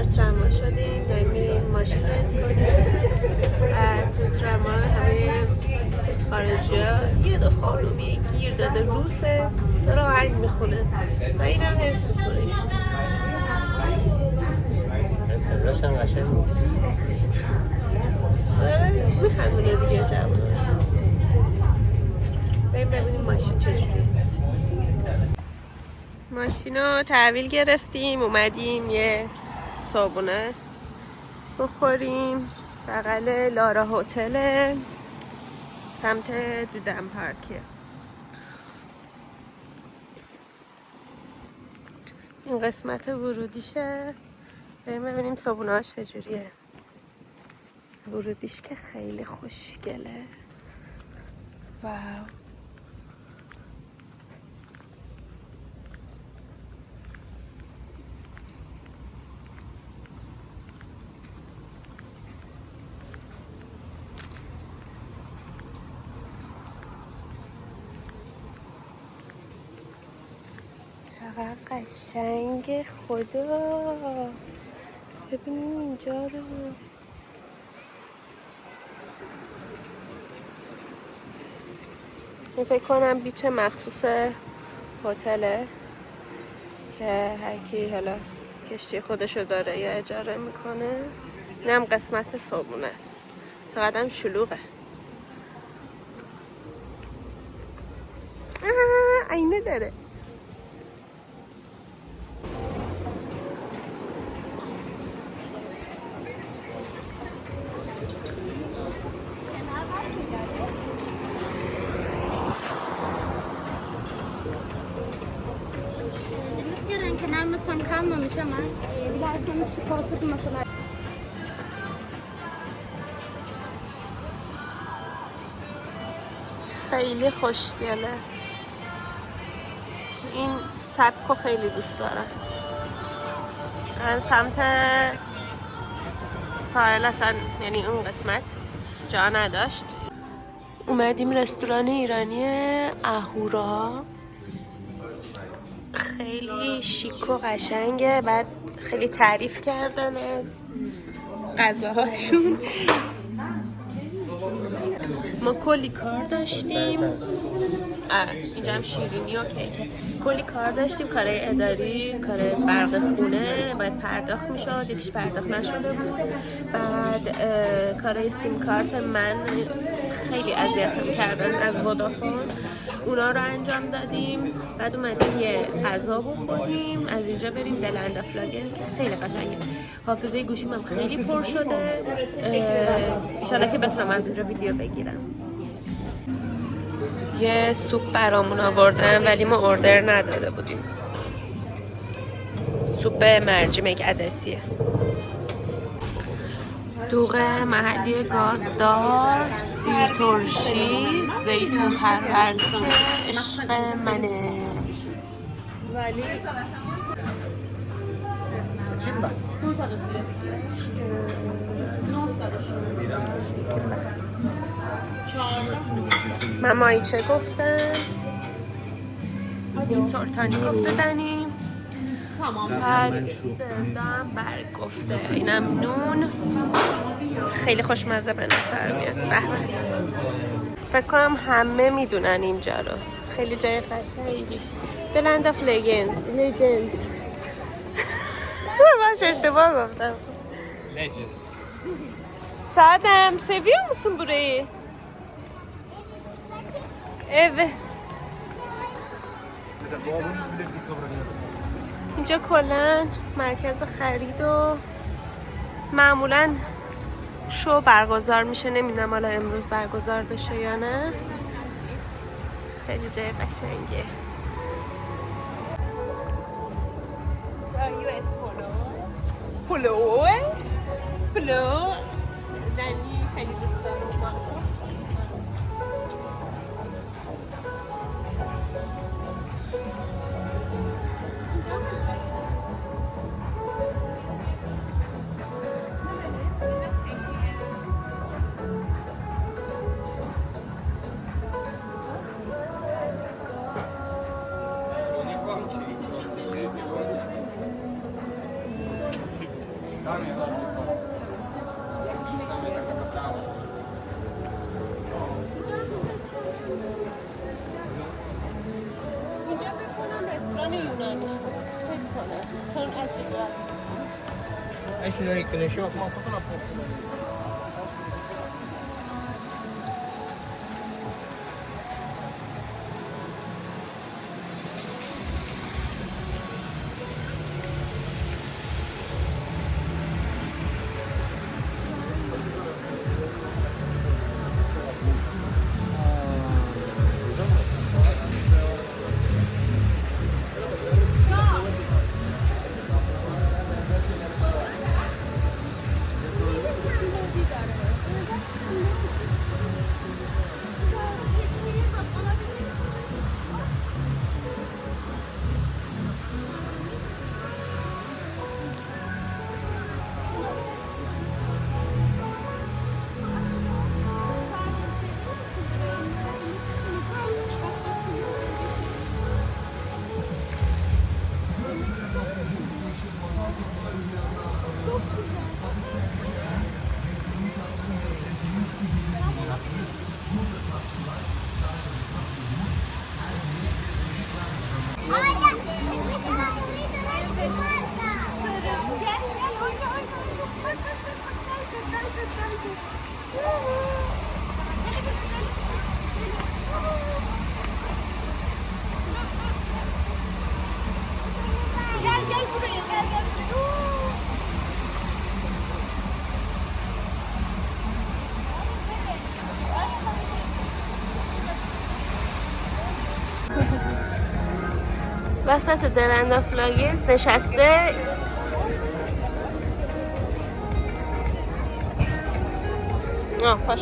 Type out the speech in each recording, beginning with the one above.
تراموا شدیم، داریم میریم ماشین رنت کنیم. تو تراموا همه خارجی ها یه دو خانومی گیر داده روسه داره آهنگ میخونه و این هم هرس میخورش. صداش هم قشنگ بود. میخندونه دیگه جوونه. بریم ببینیم ماشین چجوریه. ماشین رو تحویل گرفتیم، اومدیم یه صابونه بخوریم. بغل لارا هتل سمت دودن پارکه. این قسمت ورودیشه. بریم ببینیم صابونه‌هاش چجوریه. ورودیش که خیلی خوشگله. واو. چقدر قشنگ خدا. ببینیم اینجا رو. من فکر کنم بیچ مخصوص هتله که هر کی حالا کشتی خودشو داره یا اجاره میکنه. اینم قسمت صابونه است. فقط شلوغه. آینه داره. خیلی خوشگله. این سبکو خیلی دوست دارم. من سمت ساحل اصلا یعنی اون قسمت جا نداشت. اومدیم رستوران ایرانی اهورا. خیلی شیک و قشنگه. بعد خیلی تعریف کردن از غذاهاشون. ما کلی کار داشتیم. اینجا هم شیرینی و کیکه. کلی کار داشتیم، کارهای اداری، کار برق خونه باید پرداخت میشد، یکیش پرداخت نشده بود. بعد کارهای سیم کارت من خیلی اذیتم کردن از ودافون، اونا رو انجام دادیم. بعد اومدیم یه غذا بخوریم، از اینجا بریم دلند فلاگل که خیلی قشنگه. حافظه گوشیم هم خیلی پر شده، انشالله که بتونم از اونجا ویدیو بگیرم. یه سوپ برامون آوردن ولی ما اوردر نداده بودیم. سوپ مرجمک عدسیه. دوغ محلی گازدار، سیر ترشی، زیتون پرورده، عشق منه. ولی من مایچه گفتم، این سلطانی گفته دنی، بعد سردم برگ گفته، اینم نون. خیلی خوشمزه به نظر میاد. به فکر کنم همه میدونن اینجا رو. خیلی جای قشنگی. The land of legends. باش اشتباه گفتم. Legend. Sadem, seviyor musun burayı? Evet. اینجا کلن مرکز خرید و معمولا شو برگزار میشه. نمیدونم حالا امروز برگزار بشه یا نه. خیلی جای قشنگه. پلو دنی خیلی دوست دارم. اینجا فکر کنم رستوران یونانی فکر کنم چون از اینجا Ești noi când ieșim acum am făcut la foc. وسط درندا فلاگنز نشسته پاش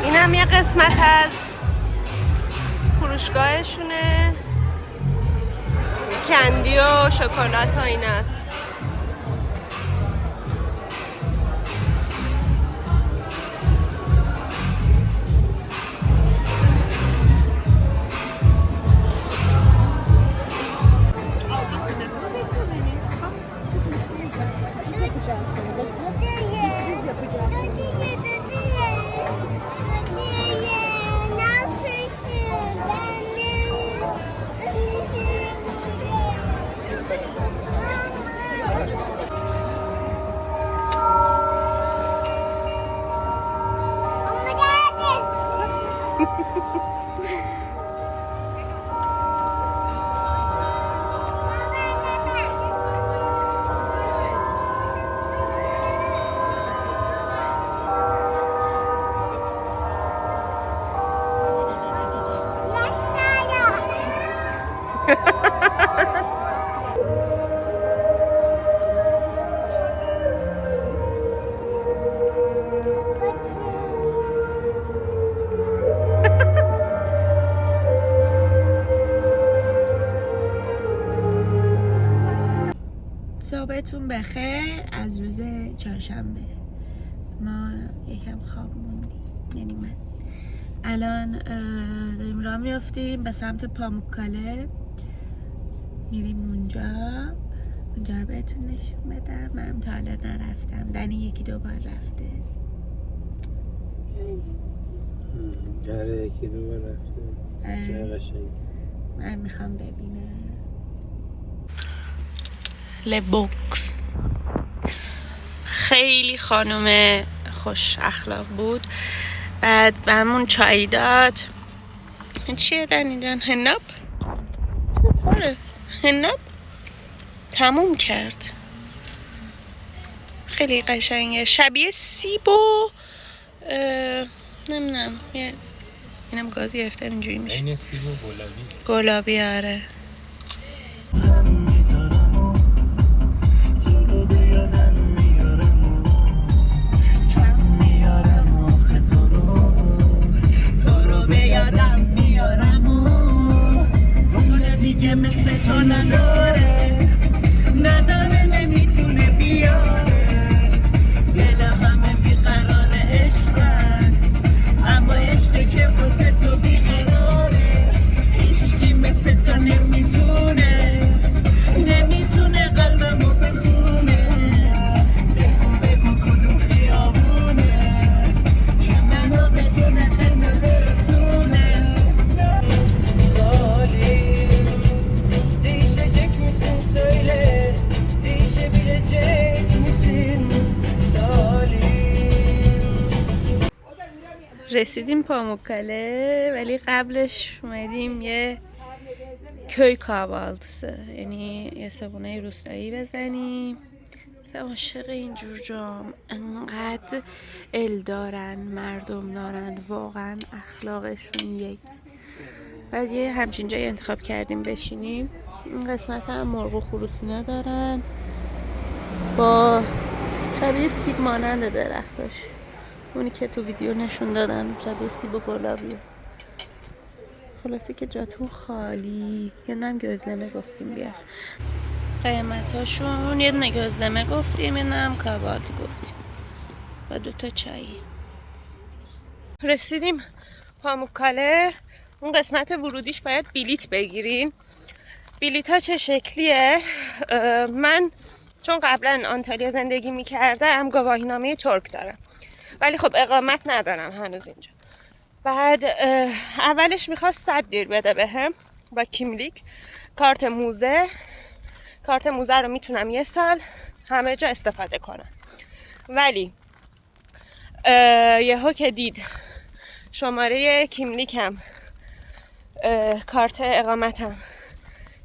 اینم یه قسمت از فروشگاهشونه کندی و شکلات و این است. صبحتون بخیر از روز چهارشنبه. ما یکم خواب موندیم، یعنی من. الان داریم راه میافتیم به سمت پاموککاله، میریم اونجا رو بهتون نشون بدم. من تا حالا نرفتم، دنی یکی دو بار رفته. یکی دو بار رفته. چه قشنگ. من میخوام ببینم. لبوکس خیلی خانم خوش اخلاق بود. بعد برمون چای داد. چیه دنی جان؟ هناب؟ چطوره؟ هناب؟ تموم کرد. خیلی قشنگه، شبیه سیب و نمیدونم، اینم گاز گرفته اینجوری میشه. این سیب و گلابی. آره. مثل تو نداره نمیتونه رسیدیم پاموکاله، ولی قبلش اومدیم یه köy kahvaltısı یعنی یه صبحونه روستایی بزنیم. عاشق اینجور جام، انقدر ال دارن، مردم دارن، واقعا اخلاقشون یک. بعد یه همچین جایی انتخاب کردیم بشینیم. این قسمت هم مرغ و خروسی ندارن، با شبیه سیب مانند درختاش، اونی که تو ویدیو نشون دادن شبیه سیب و گلابیه. خلاصه که جاتون خالی. یه نم گزلمه گفتیم بیار. قیمتاشون یه دونه گزلمه گفتیم، یه نم کباب گفتیم و 2 چایی. رسیدیم پاموکاله. اون قسمت ورودیش باید بلیت بگیرین. بلیت ها چه شکلیه؟ من چون قبلا آنتالیا زندگی میکردم گواهینامه ترک دارم، ولی خب اقامت ندارم هنوز اینجا. بعد اولش میخواست 100 لیر بده بهم با کیملیک کارت موزه. کارت موزه رو میتونم 1 سال همه جا استفاده کنم، ولی یهو که دید شماره کیملیکم، کارت اقامتم،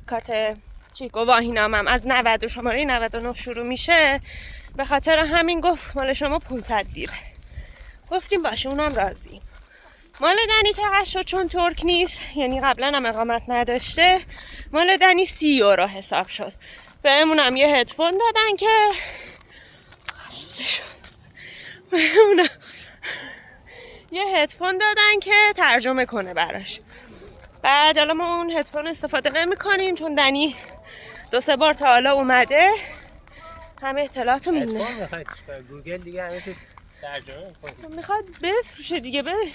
کارت گواهینامم از 90 و شماره 99 شروع میشه، به خاطر همین گفت مال شما 500 لیره. گفتیم باشه، اونم راضی. مال دنی چقدر شد؟ چون ترک نیست، یعنی قبلا هم اقامت نداشته، مال دنی 30 یورو حساب شد. بهمونم یه هدفون دادن که خسته شد. بهمونم یه هدفون دادن که ترجمه کنه براش. بعد حالا ما اون هدفون استفاده نمی کنیم چون دنی 2-3 بار تا حالا اومده، همه اطلاعاتو میدونه. هدفون میخواید گوگل دیگه همه تو ترجمه میکنه. میخواد بفروشه دیگه، ببین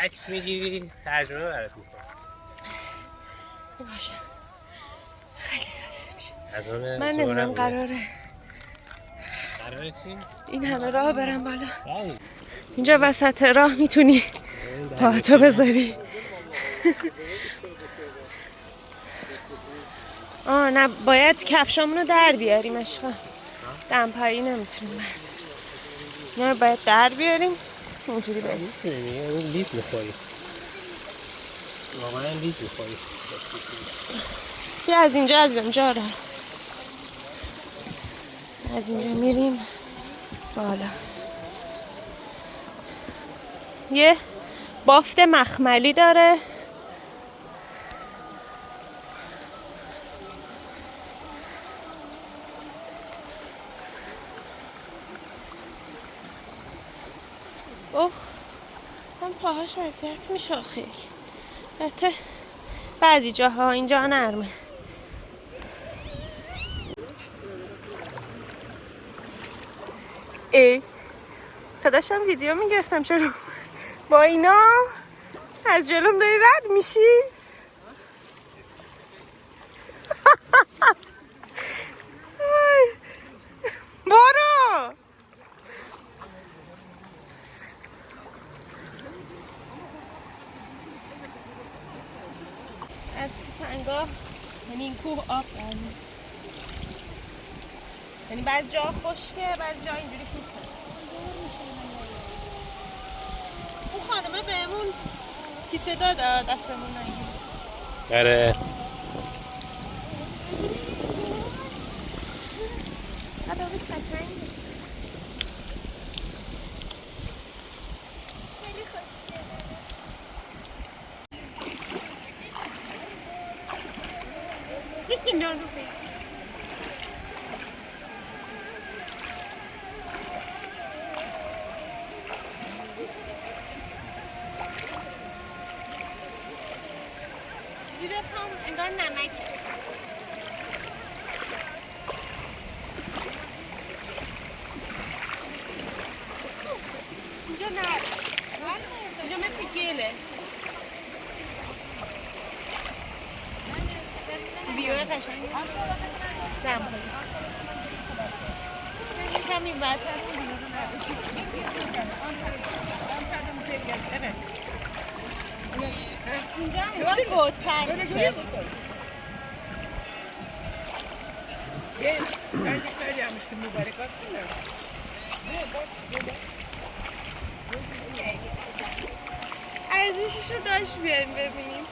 عکس میگیری ترجمه برات میکنه. باشه خیلی خسته میشه. از اون من نمیدونم قراره این همه راه برم بالا. اینجا وسط راه میتونی پاهاتو بذاری. نه باید کفشامونو در بیاریم عشقا، دمپایی نمیتونیم برداریم. نه باید در بیاریم اینجوری بریم. لیت میخوری واقعا، لیت میخوری. بیا از اینجا را از اینجا میریم بالا. یه بافت مخملی داره. من پاهاش اذیت میشه آخه. البته بعضی جاها، اینجا نرمه. داشتم ویدیو میگرفتم، چرا با اینا از جلوم داری رد میشی؟ برو. از تو سنگا، یعنی این کوه آب داریم، یعنی بعضی جا خشکه، بعضی جا اینجوری کوسه. اون خانمه بهمون کیسه داد دستمون نگیریم. آره آبش قشنگه، خیلی خوشگله. اینا رو بگیر. زیر پام انگار نمکه. اینجا نه، اینجا مثل گله. بیوه قشنگه. دم کنید کمی برتر اینجا انگار گودتر ارزشش رو داشت بیایم ببینیم.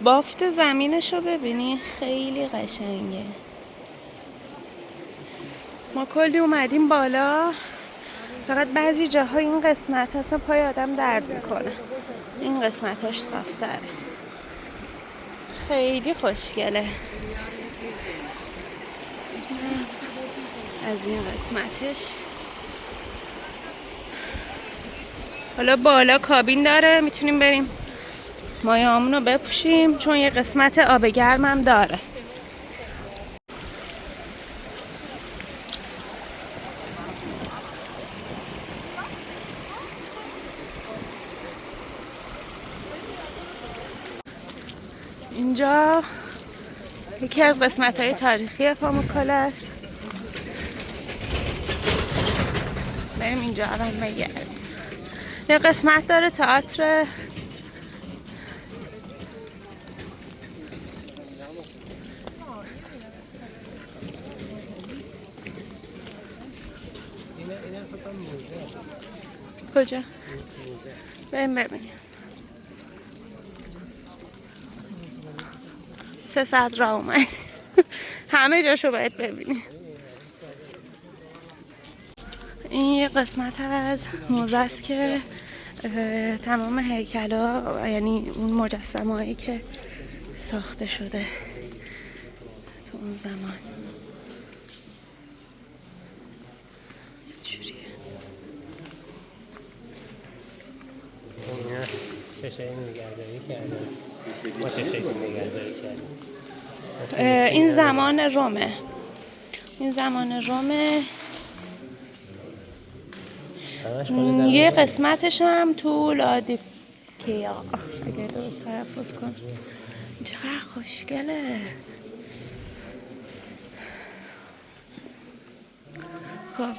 بافت زمینش رو ببینی خیلی قشنگه. ما کلی اومدیم بالا، فقط بعضی جاها این قسمت اصلا پای آدم درد میکنه، این قسمتاش صافتره. خیلی خوشگله از این قسمتش. حالا بالا کابین داره، میتونیم بریم مایه‌هامون رو بپوشیم چون یه قسمت آب گرم هم داره. اینجا یکی از قسمت‌های تاریخی پاموکاله است. بریم اینجا الان بگردیم. یه قسمت داره تئاتر. کجا؟ بریم ببینیم. 3 ساعت راه اومد. همه جاشو باید ببینیم. این یه قسمت از موزه است که تمام هیکلا، یعنی اون مجسمه هایی که ساخته شده تو اون زمان چجوریه. چشایی نگهداری کرده. ما چشایی نگهداری کردیم. این زمان رومه. این زمان رومه. یه قسمتش هم تو لادیکیا، اگه درست تلفظ کنم. چقدر خوشگله. خب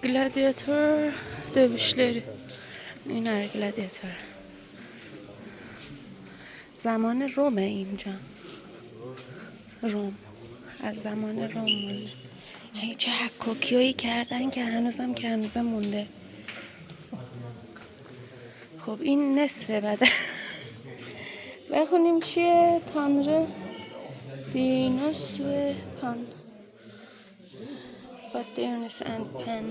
گلادیاتور دوشلری. این آره گلادیاتور. زمان رومه اینجا. روم. از زمان روم مونده. یعنی چه حکاکیایی کردن که هنوزم مونده. خب این نصفه بعد. بخونیم چیه؟ تانره دینوس و پان با دینوس اند پن.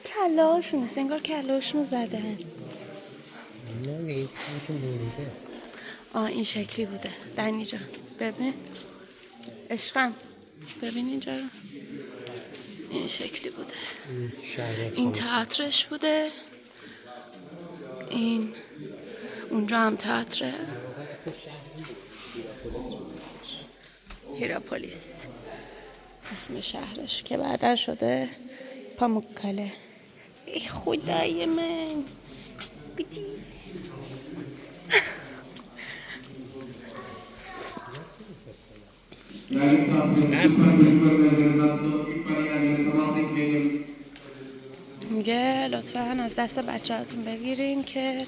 کله هاشون است، انگار کله هاشون زدن. نه دیگه چیزی که مونده. این شکلی بوده. دنی جان ببین عشقم، ببین اینجا رو. این شکلی بوده. این تئاترش بوده. این اونجا هم تئاتره. هیراپولیس اسم شهرش که بعدا شده پاموکاله. ای خدای من بیتی. میگه لطفاً از دست بچه‌هاتون بگیرین که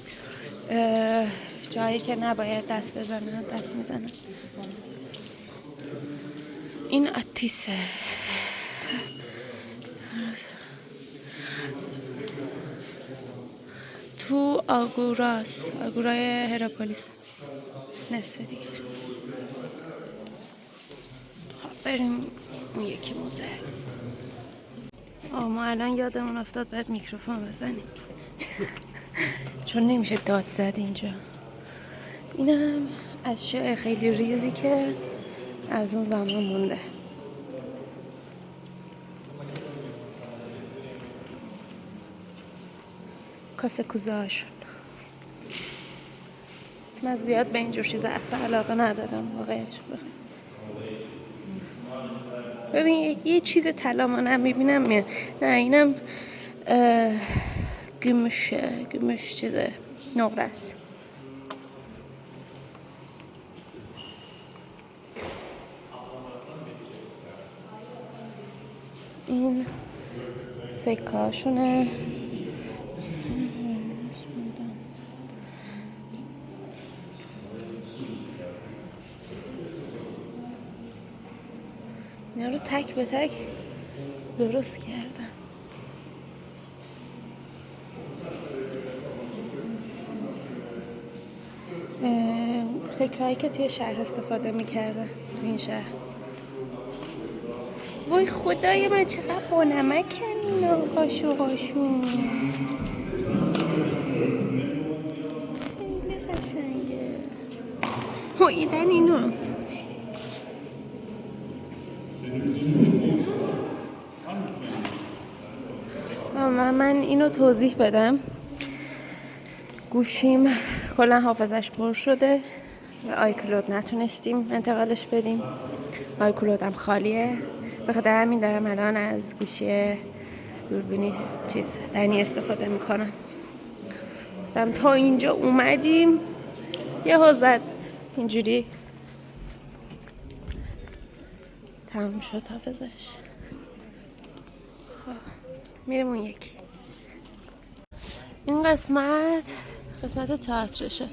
جایی که نباید دست بزنن دست میزنن. این آتیسه. تو آگوراست، آگورای هراپولیس نصف دیگه. خب بریم اون یکی موزه. ما الان یادمون افتاد باید میکروفون بزنیم. چون نمیشه داد زد اینجا. اینم اشیاء خیلی ریزی که از اون زمان مونده. کاسه کوزه هاشون. من زیاد به اینجور چیزا اصلا علاقه ندارم واقعیت بخوام. ببین یه چیز طلا منم میبینم میاد. نه اینم گمش چیزه نقره است. این سکاشونه. اینا رو تک به تک درست کردم. سکه‌هایی که توی شهر استفاده می‌کردن تو این شهر. وای خدای من چقدر بانمکن اینا قاشقاشون. خیلی قشنگه. هویدن اینو. من اینو توضیح بدم. گوشیم کلا حافظش پر شده و آیکلود نتونستیم انتقالش بدیم. آیکلودم خالیه. به خاطر همین دارم الان از گوشی دوربینی دنی استفاده میکنم. تا اینجا اومدیم یه حوزت اینجوری تمام شد حافظش. خب میریم اون یکی. این قسمت تئاترشه.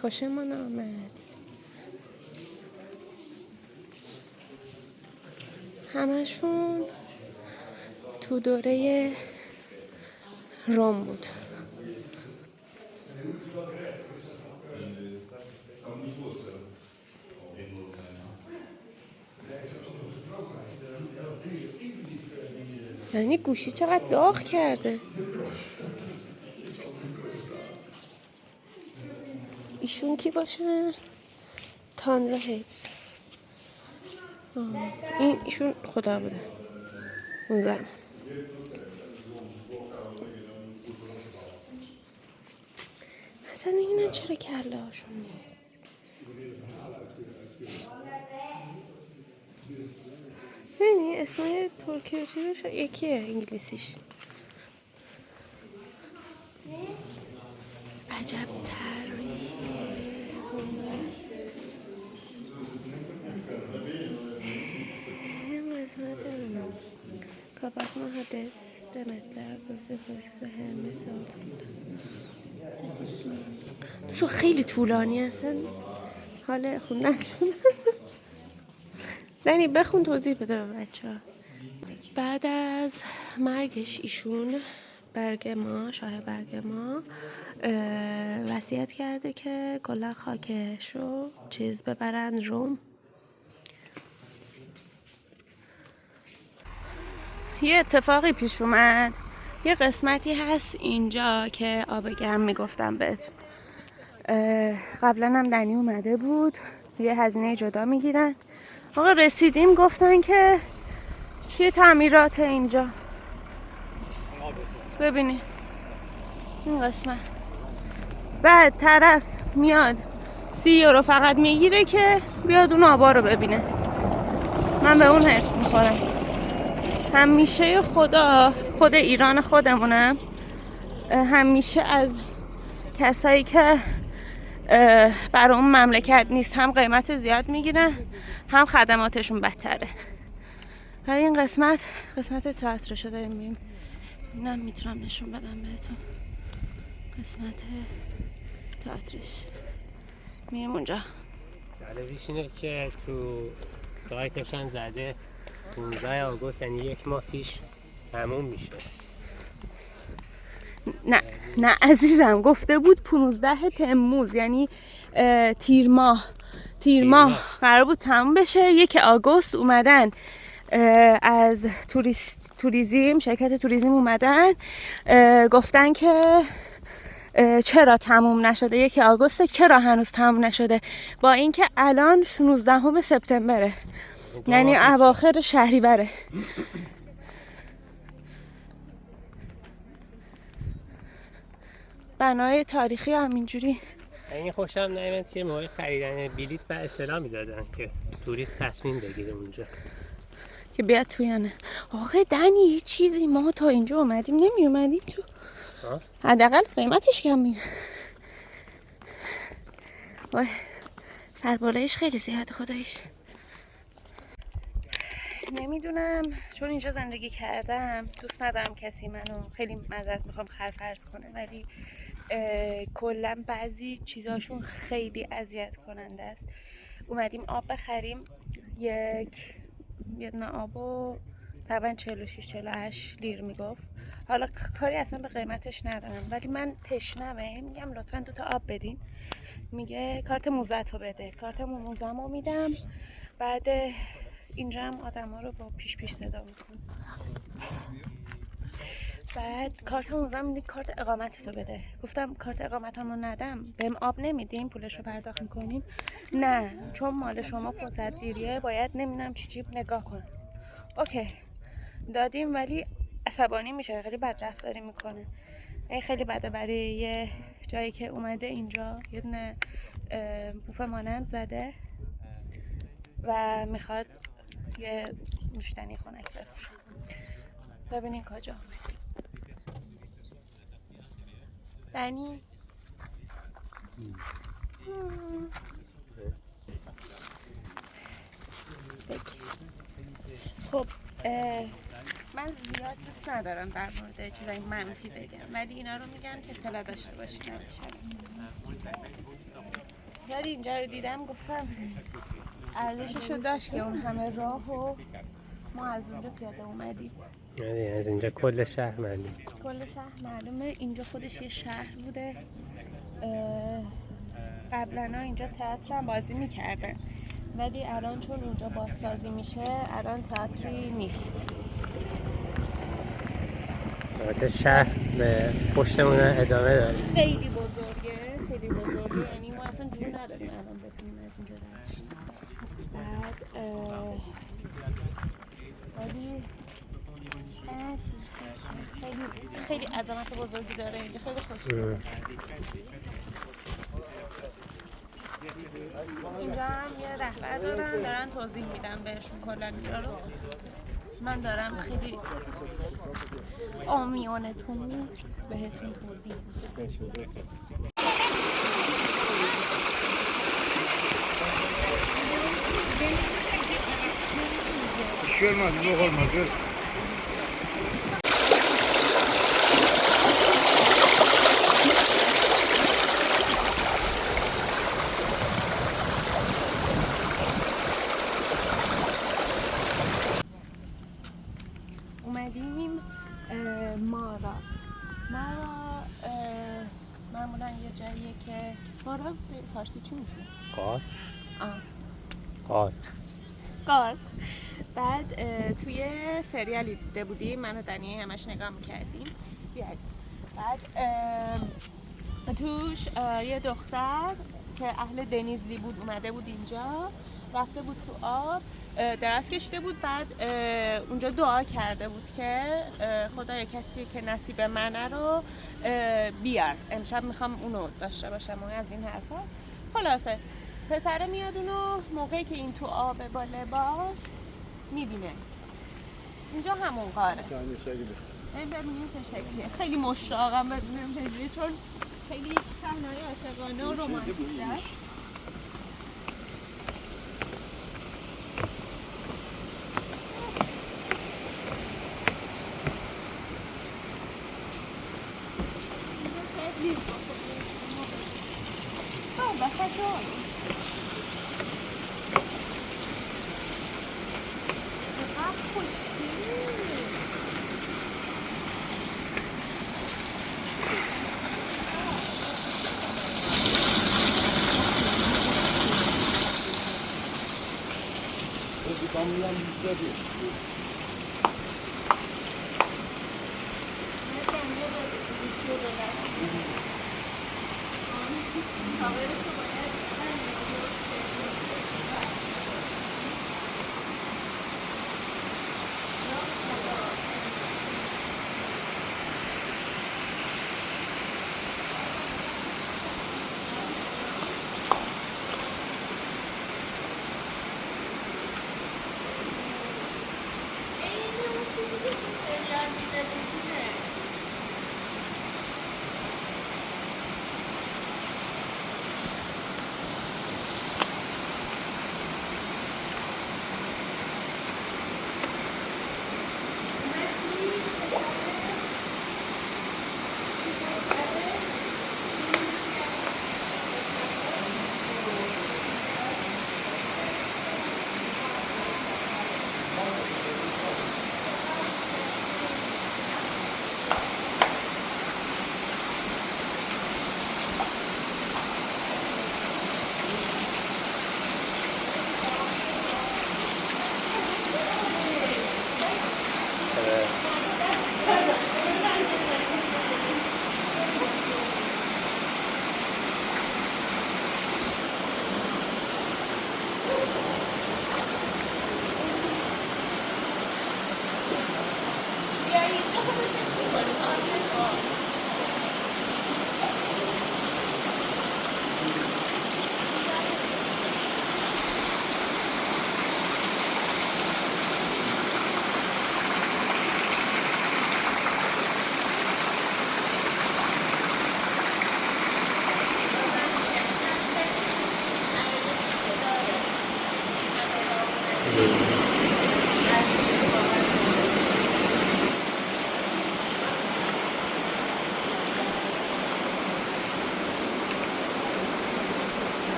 خوشمون آمد. همشون تو دوره روم بود. یعنی گوشی چقدر داغ کرده. ایشون کی باشه؟ تانرا هیتز. ایشون خدا بوده. اون زن. اصلا اینا چرا کله هاشون نیست؟ ببینی اسمای ترکی و چیزش یکیه انگلیسیش. عجب تری. Kabak muhaddes demetler گفته خوش به همه تو خیلی طولانی هستن. حالا خوندن دنی بخون توضیح بده به بچه ها. بعد از مرگش ایشون شاه برگما وصیت کرده که کلا خاکش رو ببرن روم. یه اتفاقی پیش اومد. یه قسمتی هست اینجا که آب گرم میگفتم بهتون. قبلا هم دنی اومده بود. یه هزینه جدا میگیرن. آقا رسیدیم گفتن که یه تعمیرات اینجا. ببینید این قسمت. بعد طرف میاد 30 یورو فقط میگیره که بیاد اون آبا رو ببینه. من به اون حرص میخورم. همیشه خود ایران خودمونه، همیشه از کسایی که برای اون مملکت نیست هم قیمت زیاد میگیرن هم خدماتشون بدتره. ولی این قسمت تئاترشو داریم میبینیم. اینم میتونم نشون بدم بهتون. قسمت تئاترش میریم اونجا. جالبیش اینه که تو سایتشان زده 15 آگوست، یعنی 1 ماه پیش تموم میشه. نه عزیزم گفته بود 15 تموز، یعنی تیر ماه قرار بود تموم بشه. 1 آگوست اومدن از شرکت توریسم اومدن گفتن که چرا تموم نشده. 1 آگوست چرا هنوز تموم نشده، با اینکه الان 16 سپتامبره، یعنی اواخر شهریوره. بنای تاریخی همینجوری این خوشم نمیاد که موقع خریدن بلیط بعد اطلاع میزدن که توریست تصمیم بگیره اونجا که بیاد تو یا نه. آخه دنی هیچ چیزی ما تا اینجا اومدیم نمی اومدیم تو. حداقل قیمتش کم میگه. وای سربالایش خیلی زیاده خدایش. نمیدونم چون اینجا زندگی کردم دوست ندارم کسی منو خیلی معذرت میخوام خرفرض کنه، ولی کلا بعضی چیزاشون خیلی اذیت کننده است. اومدیم آب بخریم، یه دونه آبو طبعا 46-48 لیر میگفت. حالا کاری اصلا به قیمتش ندارم، ولی من تشنمه میگم لطفا 2 تا آب بدین. میگه کارت موزتو بده. کارت موزمو میدم. بعد اینجا هم آدم ها رو با پیش صدا میکنه. بعد کارت موزم میده کارت اقامتتو بده. گفتم کارت اقامتمو ندم بهم آب نمیدین پولش رو پرداخت میکنین؟ نه چون مال شما 500 لیریه باید نمیدونم چی نگاه کن. اوکی دادیم، ولی عصبانی میشه، خیلی بد رفتاری میکنه. خیلی بده برای یه جایی که اومده اینجا یه دونه بوفه مانند زده و میخواد یه نوشیدنی خنک بفروشه. ببینین کجا دنی. خب من زیاد دوست ندارم در مورد چیزای منفی بگم، ولی اینا رو میگن که اطلاع داشته باشین همیشه. ولی اینجا رو دیدم گفتم ارزششو داشت که اون همه راه و ما از اونجا پیاده اومدیم. از اینجا کل شهر معلومه. کل شهر معلومه. اینجا خودش یه شهر بوده. قبلا اینجا تئاتر هم بازی میکردن، ولی الان چون اینجا بازسازی میشه الان تئاتری نیست. البته شهر به پشتمون ادامه داره. خیلی بزرگه، یعنی ما اصلا جور نداریم الان بتونیم از اینجا رد شیم. بعد ولی خیلی عظمت بزرگی داره اینجا، خیلی خوشگله. اینجا هم یه رهبر دارن توضیح میدن بهشون کلا اینجا رو. من دارم خیلی عامیانه‌تون بهتون توضیح میدم. اومدیم مارا معمولا یه جاییه که مارا به فارسی چی میشه؟ قار. بعد توی سریالی دیده بودیم من و دنی همش نگاه میکردیم. بعد توش یه دختر که اهل دنیزلی بود اومده بود اینجا، رفته بود تو آب دراز کشیده بود. بعد اونجا دعا کرده بود که خدای کسی که نصیب منه رو بیار، امشب میخوام اونو داشته باشم و از این حرفا. خلاصه پسره میاد اونو موقعی که این تو آب با لباس میبینه. اینجا همون قاره. ببینیم چه شکلیه. خیلی مشتاقم ببینیم چجوریه، چون خیلی صحنه‌های عاشقانه و رمانتیکه.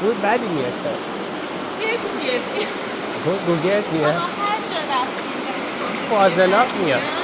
بود بدی میاد شد بیاد گوگل میاد هر جا رفتیم فاضلاب میاد میاد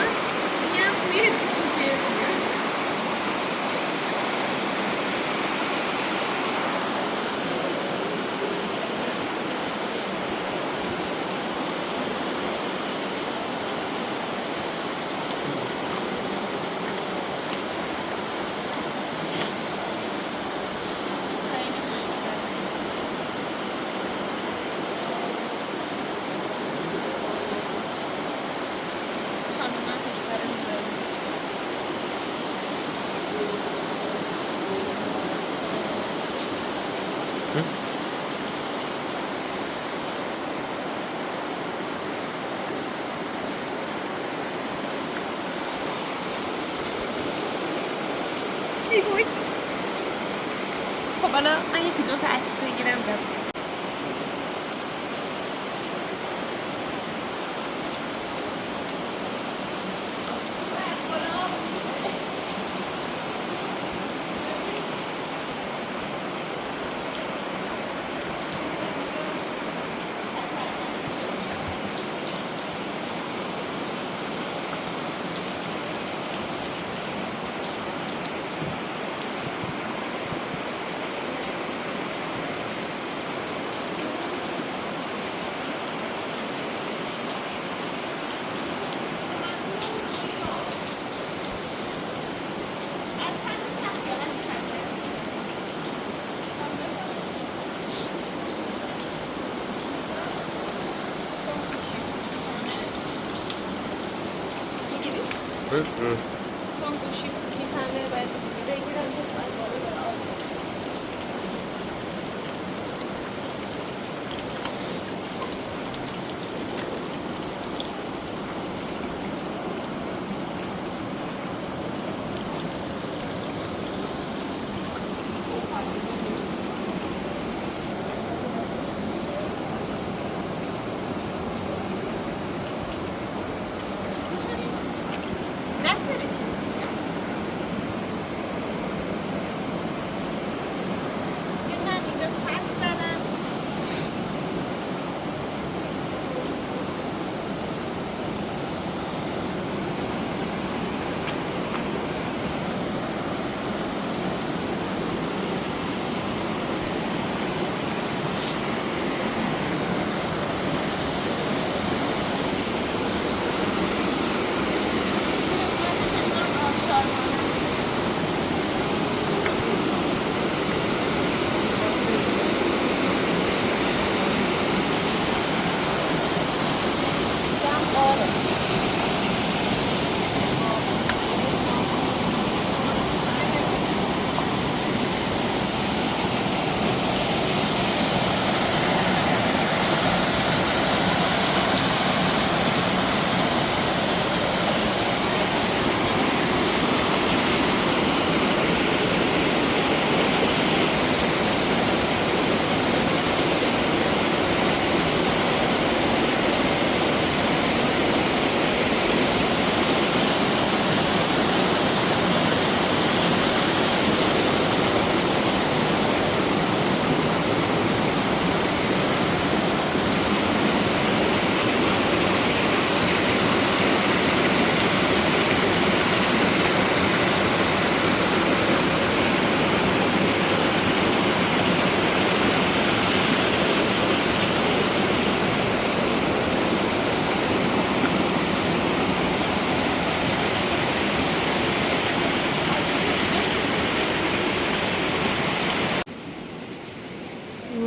خب حالا من یکی دو تا عکس بگیرم برم. چون گوشی میفهمه باید بگیرم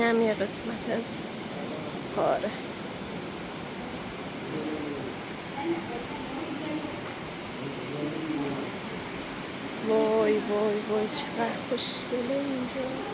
اینم یه قسمت از پاره. وای وای وای چقدر خوشگله اینجا.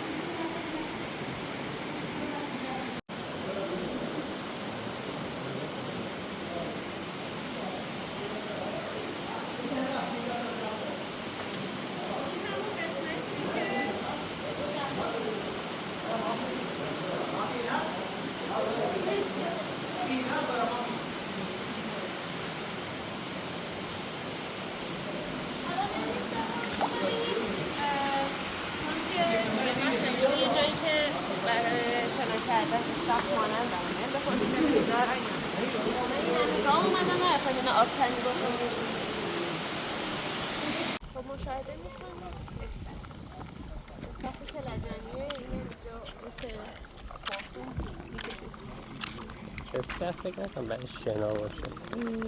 کردن استاف مانند دارم من بخواستم اینجا را اینجا اومدم و اصلا این آب تنی بکنیم خب مشاهده میکنم استاف کلجنیه این اینجا مثل کارتون استاف فکر نکنم برای شنا باشه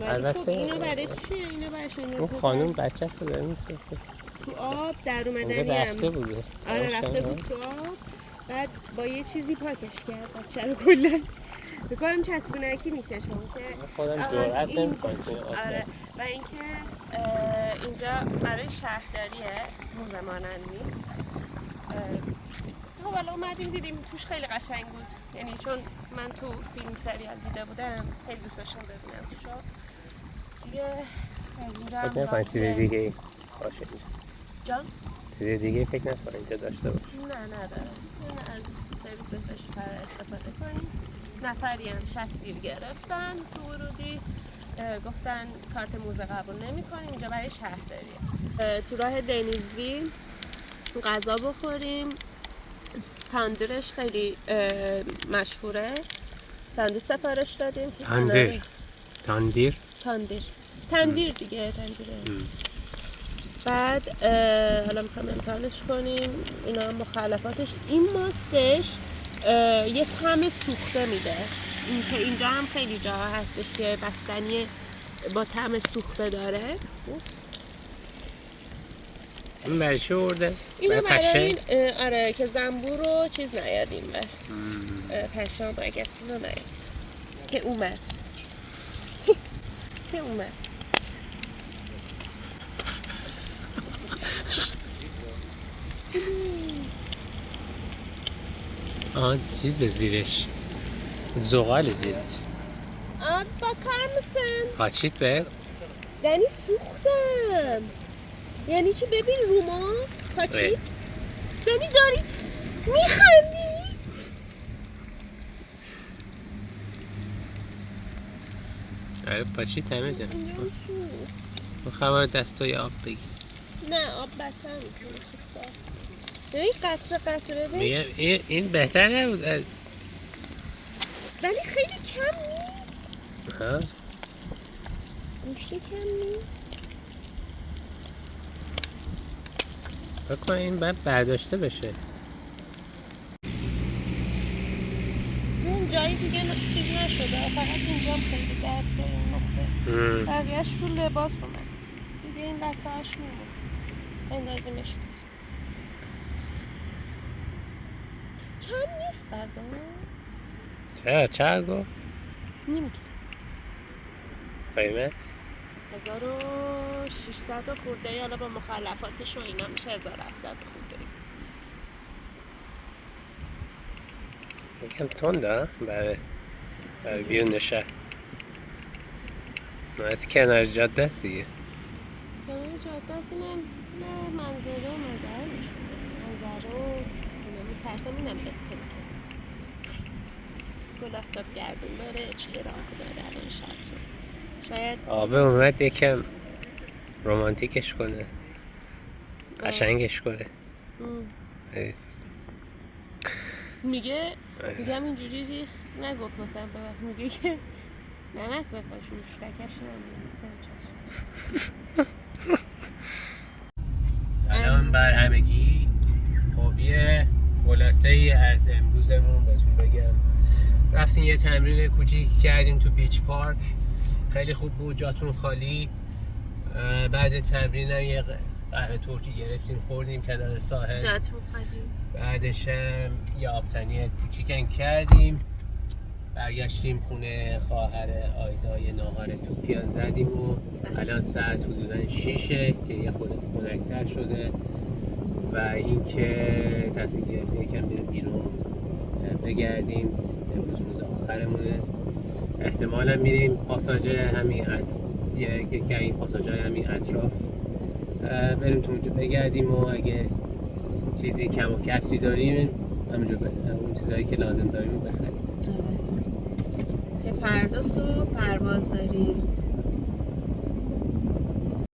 البته اینو برای چیه؟ اینو برای شنا اون خانوم بچه رو داره میفرسته تو آب در اومدنی اونجا رفته بوده آره رفته بود تو آب بعد با یه چیزی پاکش کرد بچه رو کلن بکنم چسبونکی میشه چون که خودم جرأت نمی‌کنم آره و اینکه اینجا برای شهرداریه موزه مانند نیست خب حالا اومدیم دیدیم توش خیلی قشنگ بود یعنی چون من تو فیلم سریال دیده بودم خیلی دوست داشتم ببینم توشو دیگه اینجا فکر نکنم چیز دیگه باشه اینجا جان؟ چیز دیگه فکر نکنم اینجا داشته باشه نه نداره از سرویس بهداشتی قرار استفاده کنیم نفری هم 60 لیر گرفتن تو ورودی گفتن کارت موزه قبول نمی کنیم اینجا برای شهرداریه تو راه دنیزلی غذا بخوریم تندورش خیلی مشهوره تندور سفارش دادیم تندیر دیگه تندوره بعد حالا میخوام امتحانش کنیم اینا هم مخلفاتش این ماستش یه طعم سوخته میده که اینجا هم خیلی جاها هستش که بستنی با طعم سوخته داره این برای چی برده؟ اینو برای آره که زنبور رو چیز نیادیم پشه و مگسین رو نیاد که اومد چیز زیرش زغال زیرش bakar mısın? پاچیت به؟ یعنی سوختم یعنی چی ببین روما پاچیت یعنی داری میخندی؟ آره پاچیت همه جا خبر دستای آب بگی نه آب بدتر میکنه سوختم یعنی قطره میگم این بهتر نبود ولی خیلی کم نیست ها؟ گوشت کم نیست بکن این باید برداشته بشه اون جایی دیگه چیز نشده فقط اینجا خیلی درد داره این نقطه بقیهش رو لباس اومد دیگه این لکه‌اش میمونه اندازیمش رو کم نیست بازم چرا گفت؟ نیم قیمت؟ 1600 خورده حالا با مخلفاتش و اینا میشه 1700 خورده یکم تنده برای بیرون شهر نهایت کنار جاده است دیگه کنار جاده است اینم منظره میشونه منظره و اینا میترسم اینم بهتره گل آفتاب گردون داره چراغ داره الان شب شد شاید آبه اومد یکم رومانتیکش کنه قشنگش کنه میگم اینجوری ریخ نگفت مثلا ببخش میگه که نمک بپاش مشتکش سلام بر همگی خب یه خلاصه ای از امروزمون بهتون بگم رفتیم یه تمرین کوچیک کردیم تو بیچ پارک خیلی خوب بود جاتون خالی بعد تمرین یه قهوه ترکی گرفتیم خوردیم کنار ساحل جاتون خالی بعدش یه آبتنی کوچیکن کردیم برگشتیم خونه خواهر آیدا یه ناهار توپیان زدیم و الان ساعت حدوداً 6 که یه خود خنک‌تر شده و اینکه تصمیم گرفتیم یکم بریم بیرون بگردیم امروز روز آخرمونه احتمالاً میریم پاساژ همین یکی این پاساژهای همین اطراف بریم تو اونجا بگردیم و اگه چیزی کم و کسری داریم همونجا اون چیزایی که لازم داریم رو بخریم که فردا صبح پرواز داریم